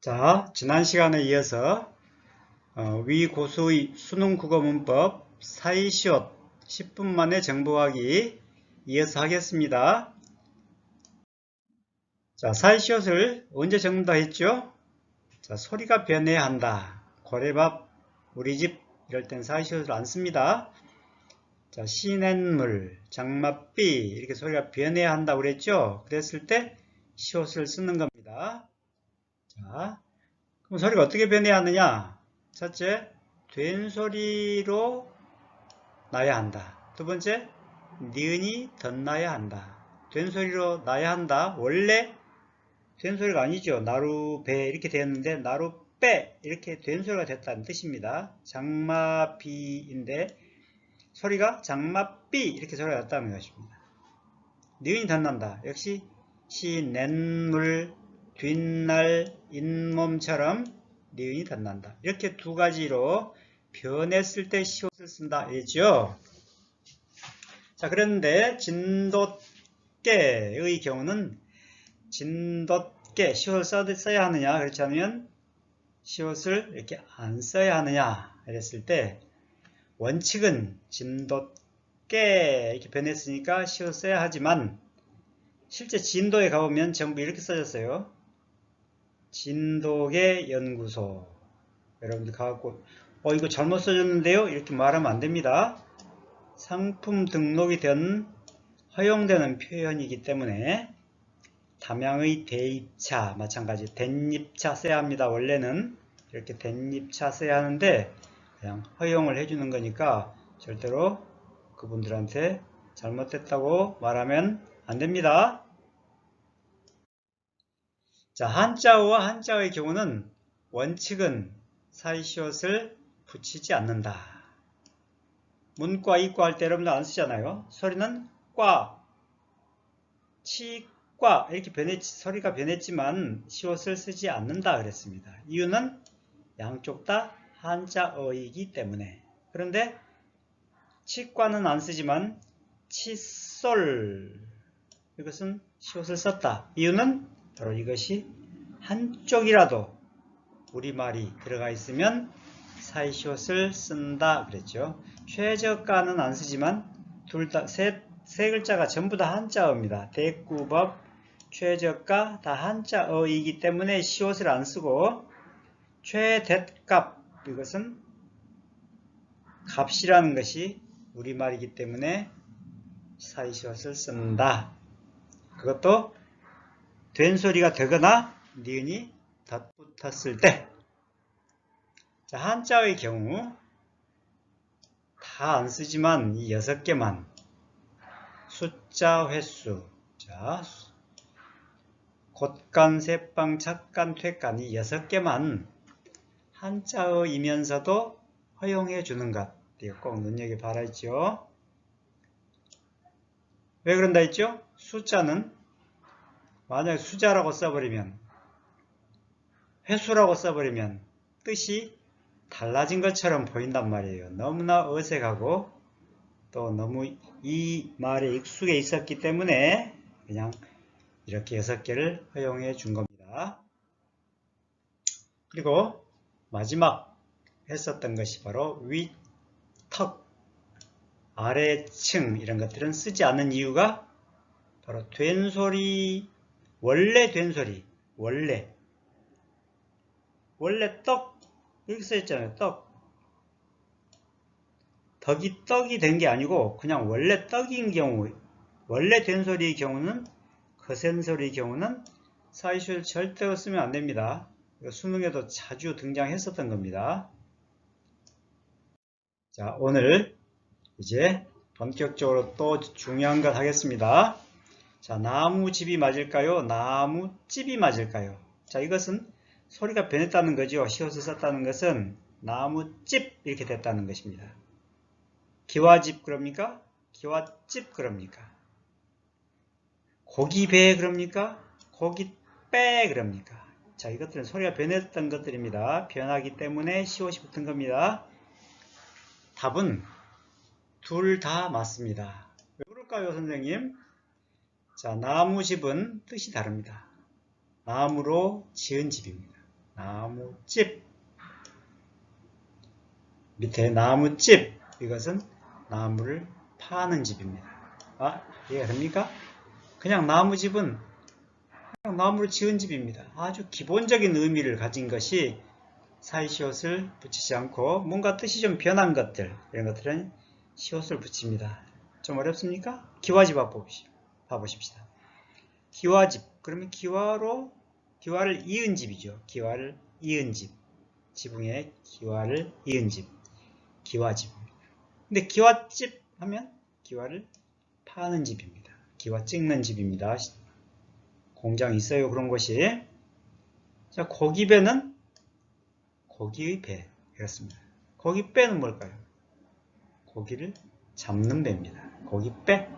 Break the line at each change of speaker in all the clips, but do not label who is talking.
자, 지난 시간에 이어서 위고수의 수능 국어 문법 사이시옷 10분 만에 정보하기 이어서 하겠습니다. 자, 사이시옷을 언제 적는다 했죠? 자, 소리가 변해야 한다. 고래밥, 우리집 이럴 땐 사이시옷을 안 씁니다. 자, 시냇물, 장맛비 이렇게 소리가 변해야 한다고 그랬죠? 그랬을 때 시옷을 쓰는 겁니다. 자, 그럼 소리가 어떻게 변해야 하느냐? 첫째, 된소리로 나야 한다. 두 번째, 니은이 덧나야 한다. 된소리로 나야 한다. 원래 된소리가 아니죠. 나루배 이렇게 되었는데 나루빼 이렇게 된소리가 됐다는 뜻입니다. 장마비인데 소리가 장마비 이렇게 소리가 났다는 것입니다. 니은이 덧난다. 역시 시냇물 뒷날 잇몸처럼 니은이 덧난다. 이렇게 두 가지로 변했을 때 시옷을 쓴다 했죠. 자, 그런데 진돗개의 경우는 진돗개 시옷을 써야 하느냐 그렇지 않으면 시옷을 이렇게 안 써야 하느냐 이랬을 때 원칙은 진돗개 이렇게 변했으니까 시옷 써야 하지만 실제 진도에 가보면 전부 이렇게 써졌어요. 진돗개 연구소. 여러분들 가갖고 이거 잘못 써졌는데요? 이렇게 말하면 안됩니다. 상품 등록이 된 허용되는 표현이기 때문에 담양의 대입차 마찬가지 댄입차 써야 합니다. 원래는 이렇게 댄입차 써야 하는데 그냥 허용을 해주는 거니까 절대로 그분들한테 잘못됐다고 말하면 안됩니다. 자, 한자어와 한자어의 경우는 원칙은 사이시옷을 붙이지 않는다. 문과, 이과 할 때 여러분들 안 쓰잖아요. 소리는 과, 치과 이렇게 소리가 변했지만 시옷을 쓰지 않는다 그랬습니다. 이유는 양쪽 다 한자어이기 때문에. 그런데 치과는 안 쓰지만 칫솔 이것은 시옷을 썼다. 이유는 바로 이것이 한쪽이라도 우리말이 들어가 있으면 사이시옷을 쓴다 그랬죠. 최저가는 안 쓰지만 둘 다 세 글자가 전부 다 한자어입니다. 대꾸법, 최저가 다 한자어이기 때문에 시옷을 안 쓰고 최대값 이것은 값이라는 것이 우리말이기 때문에 사이시옷을 쓴다. 그것도 된소리가 되거나 니은이 덧붙었을 때. 자, 한자의 경우 다 안 쓰지만 이 6개만 숫자 횟수 자 곶간, 셋방, 찻간, 퇴간 이 6개만 한자어이면서도 허용해 주는 것 이거 꼭 눈여겨봐라 했죠. 왜 그런다 했죠? 숫자는 만약에 숫자라고 써버리면 횟수라고 써버리면 뜻이 달라진 것처럼 보인단 말이에요. 너무나 어색하고 또 너무 이 말에 익숙해 있었기 때문에 그냥 이렇게 6개를 허용해 준 겁니다. 그리고 마지막 했었던 것이 바로 위, 턱, 아래층 이런 것들은 쓰지 않는 이유가 바로 된소리 원래 된소리 원래 떡 이렇게 써있잖아요. 떡 덕이 떡이 된 게 아니고 그냥 원래 떡인 경우 원래 된소리의 경우는 거센소리의 경우는 사이시옷을 절대로 쓰면 안됩니다. 수능에도 자주 등장했었던 겁니다. 자, 오늘 이제 본격적으로 또 중요한 것 하겠습니다. 자, 나무집이 맞을까요? 나무집이 맞을까요? 자, 이것은 소리가 변했다는 거죠. 시옷을 썼다는 것은 나무집 이렇게 됐다는 것입니다. 기와집 그럽니까? 기와집 그럽니까? 고기배 그럽니까? 고깃배 그럽니까? 자, 이것들은 소리가 변했던 것들입니다. 변하기 때문에 시옷이 붙은 겁니다. 답은 둘 다 맞습니다. 왜 그럴까요, 선생님? 자, 나무집은 뜻이 다릅니다. 나무로 지은 집입니다. 나무집. 밑에 나무집. 이것은 나무를 파는 집입니다. 이해가 됩니까? 그냥 나무집은 그냥 나무로 지은 집입니다. 아주 기본적인 의미를 가진 것이 사이시옷을 붙이지 않고 뭔가 뜻이 좀 변한 것들, 이런 것들은 시옷을 붙입니다. 좀 어렵습니까? 기와집 봐보십시다. 기와집. 그러면 기와를 이은 집이죠. 기와를 이은 집. 지붕에 기와를 이은 집. 기와집. 근데 기와집 하면 기와를 파는 집입니다. 기와 찍는 집입니다. 공장이 있어요. 그런 곳이. 자, 고기배는 고기의 배. 이렇습니다. 고기배는 뭘까요? 고기를 잡는 배입니다. 고기배.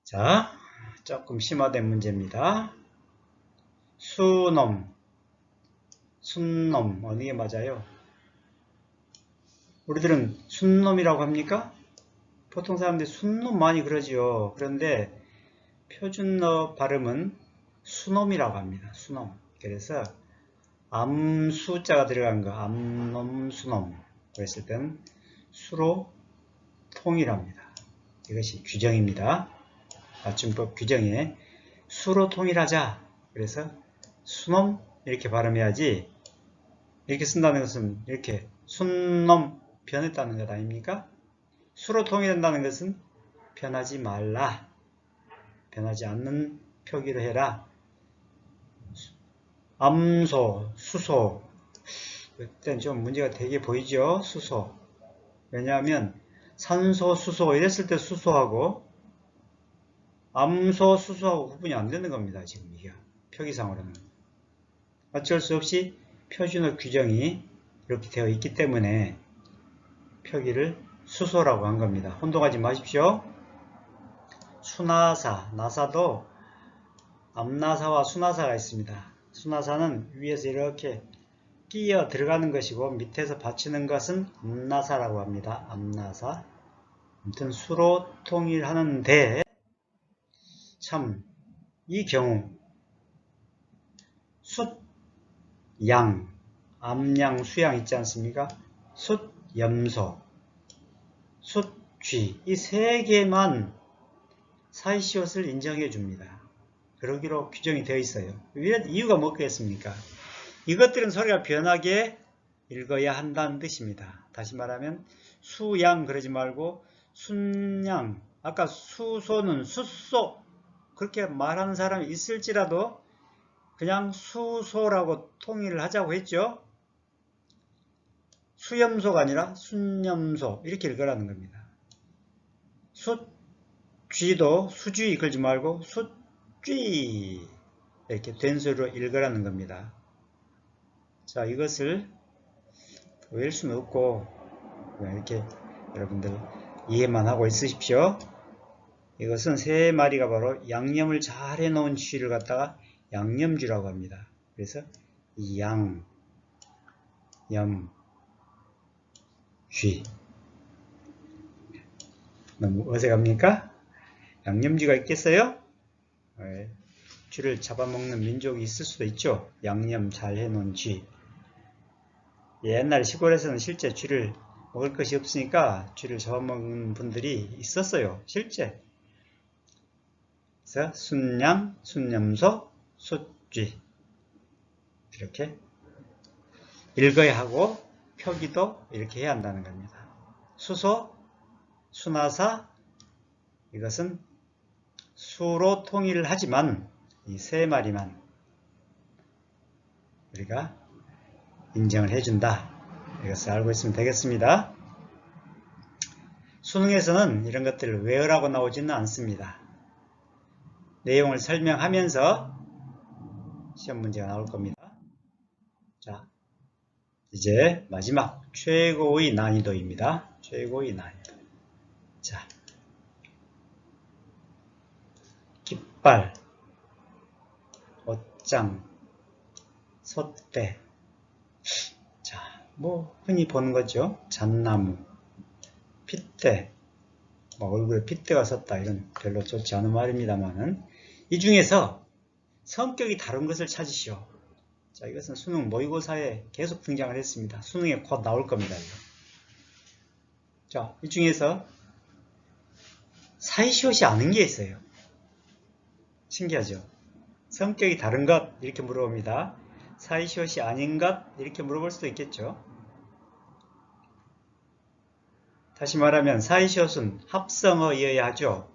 자, 조금 심화된 문제입니다. 수놈, 순놈, 어느 게 맞아요? 우리들은 순놈이라고 합니까? 보통 사람들이 순놈 많이 그러지요. 그런데 표준어 발음은 수놈이라고 합니다. 수놈. 그래서 암수자가 들어간 거, 암놈, 수놈. 그랬을 때는 수로 통일합니다. 이것이 규정입니다. 맞춤법 규정에 수로 통일하자. 그래서 수놈 이렇게 발음해야지. 이렇게 쓴다는 것은 이렇게 순놈 변했다는 것 아닙니까? 수로 통일한다는 것은 변하지 말라. 변하지 않는 표기로 해라. 암소, 수소. 이때는 좀 문제가 되게 보이죠? 수소. 왜냐하면 산소, 수소 이랬을 때 수소하고 암소, 수소하고 구분이 안 되는 겁니다. 지금 이게 표기상으로는. 어쩔 수 없이 표준어 규정이 이렇게 되어 있기 때문에 표기를 수소라고 한 겁니다. 혼동하지 마십시오. 수나사, 나사도 암나사와 수나사가 있습니다. 수나사는 위에서 이렇게 끼어 들어가는 것이고 밑에서 받치는 것은 암나사라고 합니다. 암나사. 아무튼 수로 통일하는데 참 이 경우 숫, 양, 암양, 수양 있지 않습니까? 숫, 염소, 숫, 쥐 이 세 개만 사이시옷을 인정해 줍니다. 그러기로 규정이 되어 있어요. 이유가 뭐겠습니까? 이것들은 소리가 변하게 읽어야 한다는 뜻입니다. 다시 말하면 수양 그러지 말고 순양, 아까 수소는 숫소 그렇게 말하는 사람이 있을지라도 그냥 수소라고 통일을 하자고 했죠. 수염소가 아니라 순염소 이렇게 읽으라는 겁니다. 숫쥐도 수쥐 읽지 말고 숫쥐 이렇게 된소리로 읽으라는 겁니다. 자, 이것을 외울 수는 없고 그냥 이렇게 여러분들 이해만 하고 있으십시오. 이것은 세 마리가 바로 양념을 잘 해놓은 쥐를 갖다가 양념쥐라고 합니다. 그래서 양, 염, 쥐. 너무 어색합니까? 양념쥐가 있겠어요? 쥐를 잡아먹는 민족이 있을 수도 있죠. 양념 잘 해놓은 쥐. 옛날 시골에서는 실제 쥐를 먹을 것이 없으니까 쥐를 잡아먹는 분들이 있었어요. 실제. 그래서 순양, 순염소, 숫쥐 이렇게 읽어야 하고 표기도 이렇게 해야 한다는 겁니다. 수소, 수나사 이것은 수로 통일을 하지만 이 세 마리만 우리가 인정을 해준다. 이것을 알고 있으면 되겠습니다. 수능에서는 이런 것들을 외우라고 나오지는 않습니다. 내용을 설명하면서 시험 문제가 나올 겁니다. 자, 이제 마지막 최고의 난이도입니다. 최고의 난이도. 자, 깃발, 옷장, 솥대. 자, 뭐 흔히 보는 거죠. 잣나무, 핏대. 얼굴에 핏대가 섰다 이런 별로 좋지 않은 말입니다만은 이 중에서 성격이 다른 것을 찾으시오. 자, 이것은 수능 모의고사에 계속 등장을 했습니다. 수능에 곧 나올 겁니다. 이거. 자, 이 중에서 사이시옷이 아닌 게 있어요. 신기하죠? 성격이 다른 것 이렇게 물어봅니다. 사이시옷이 아닌 것 이렇게 물어볼 수도 있겠죠. 다시 말하면 사이시옷은 합성어이어야 하죠.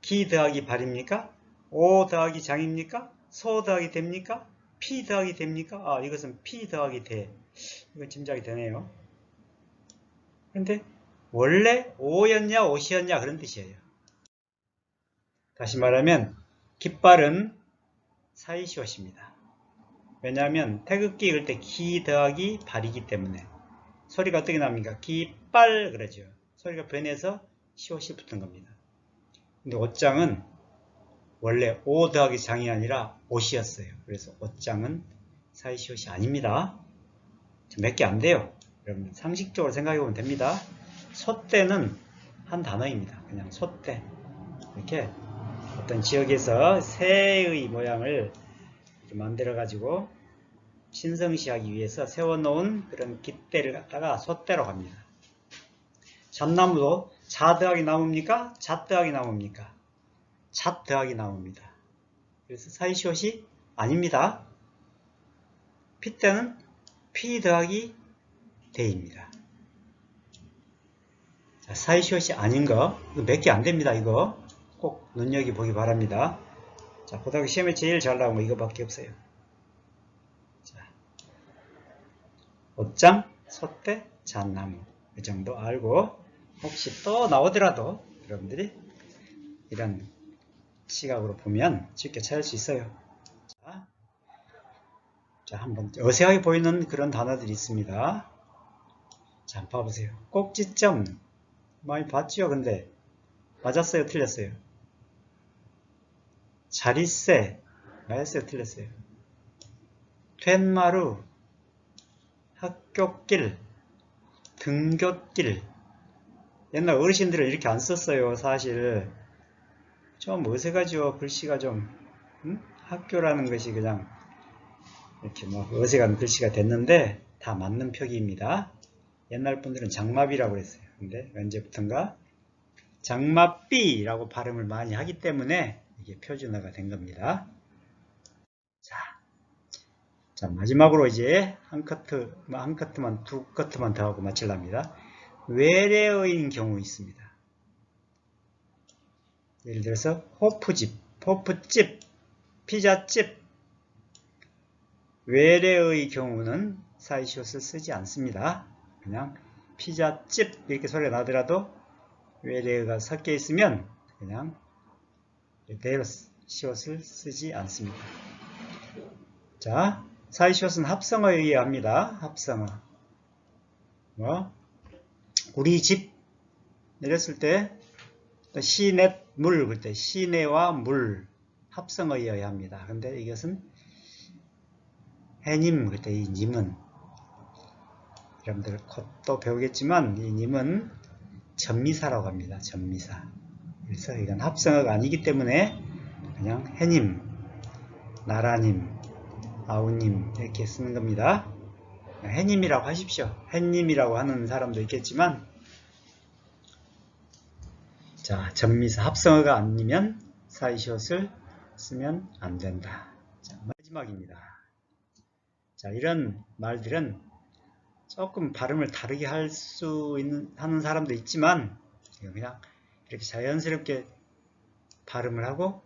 기 더하기 발입니까? 오 더하기 장입니까? 소 더하기 됩니까? 피 더하기 됩니까? 아, 이것은 피 더하기 돼. 이건 짐작이 되네요. 그런데 원래 오였냐 옷이었냐 그런 뜻이에요. 다시 말하면 깃발은 사이시옷입니다. 왜냐하면 태극기 읽을 때 기 더하기 발이기 때문에 소리가 어떻게 납니까? 깃발 그러죠. 소리가 변해서 시옷이 붙은 겁니다. 근데 옷장은 원래 오 더하기 장이 아니라 옷이었어요. 그래서 옷장은 사이시옷이 아닙니다. 몇 개 안 돼요. 여러분 상식적으로 생각해 보면 됩니다. 솥대는 한 단어입니다. 그냥 솥대. 이렇게 어떤 지역에서 새의 모양을 만들어 가지고 신성시하기 위해서 세워놓은 그런 깃대를 갖다가 솥대로 합니다. 잣나무도 자 더하기 나무입니까? 잣 더하기 나무입니까? 잣 더하기 나무입니다. 그래서 사이시옷이 아닙니다. 핏대는 피 더하기 대입니다. 자, 사이시옷이 아닌 거 몇 개 안 됩니다. 이거 꼭 눈여겨보기 바랍니다. 자, 고등학교 시험에 제일 잘 나온 거 이거밖에 없어요. 자, 옷장, 솥대, 잣나무 이 정도 알고 혹시 또 나오더라도 여러분들이 이런 시각으로 보면 쉽게 찾을 수 있어요. 자, 한번 어색하게 보이는 그런 단어들이 있습니다. 자, 한번 봐보세요. 꼭지점 많이 봤죠? 근데 맞았어요? 틀렸어요? 자릿세 맞았어요? 틀렸어요? 된마루, 학교길, 등굣길. 옛날 어르신들은 이렇게 안 썼어요. 사실 좀 어색하죠. 글씨가 좀 학교라는 것이 그냥 이렇게 뭐 어색한 글씨가 됐는데 다 맞는 표기입니다. 옛날 분들은 장마비라고 했어요. 근데 언제부턴가 장마비라고 발음을 많이 하기 때문에 이게 표준어가 된 겁니다. 자, 마지막으로 이제 한 커트만 두 커트만 더 하고 마칠랍니다. 외래어인 경우 있습니다. 예를 들어서 호프집, 호프집, 피자집. 외래어의 경우는 사이시옷을 쓰지 않습니다. 그냥 피자집 이렇게 소리가 나더라도 외래어가 섞여 있으면 그냥 그대로 시옷을 쓰지 않습니다. 자, 사이시옷은 합성어에 의해 합니다. 합성어. 뭐 우리 집 내렸을 때 시냇 물 그럴 때 시내와 물 합성어여야 합니다. 근데 이것은 해님 그럴 때 이 님은 여러분들 곧 또 배우겠지만 이 님은 전미사라고 합니다. 전미사. 그래서 이건 합성어가 아니기 때문에 그냥 해님, 나라님, 아우님 이렇게 쓰는 겁니다. 해님이라고 하십시오. 해님이라고 하는 사람도 있겠지만 자, 전미사 합성어가 아니면 사이시옷을 쓰면 안 된다. 자, 마지막입니다. 자, 이런 말들은 조금 발음을 다르게 하는 사람도 있지만 그냥 이렇게 자연스럽게 발음을 하고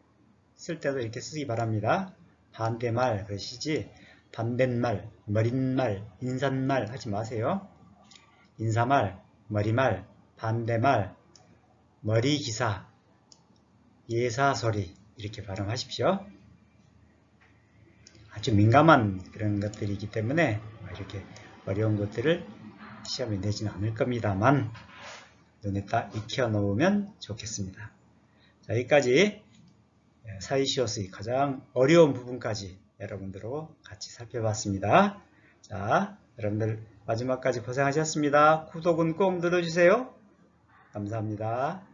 쓸 때도 이렇게 쓰기 바랍니다. 반대말 그러시지 반대말, 머릿말, 인사말 하지 마세요. 인사말, 머리말, 반대말, 머리기사, 예사소리 이렇게 발음하십시오. 아주 민감한 그런 것들이기 때문에 이렇게 어려운 것들을 시험에 내지는 않을 겁니다만 눈에 딱 익혀 놓으면 좋겠습니다. 자, 여기까지 사이시옷의 가장 어려운 부분까지 여러분들하고 같이 살펴봤습니다. 자, 여러분들 마지막까지 고생하셨습니다. 구독은 꼭 눌러주세요. 감사합니다.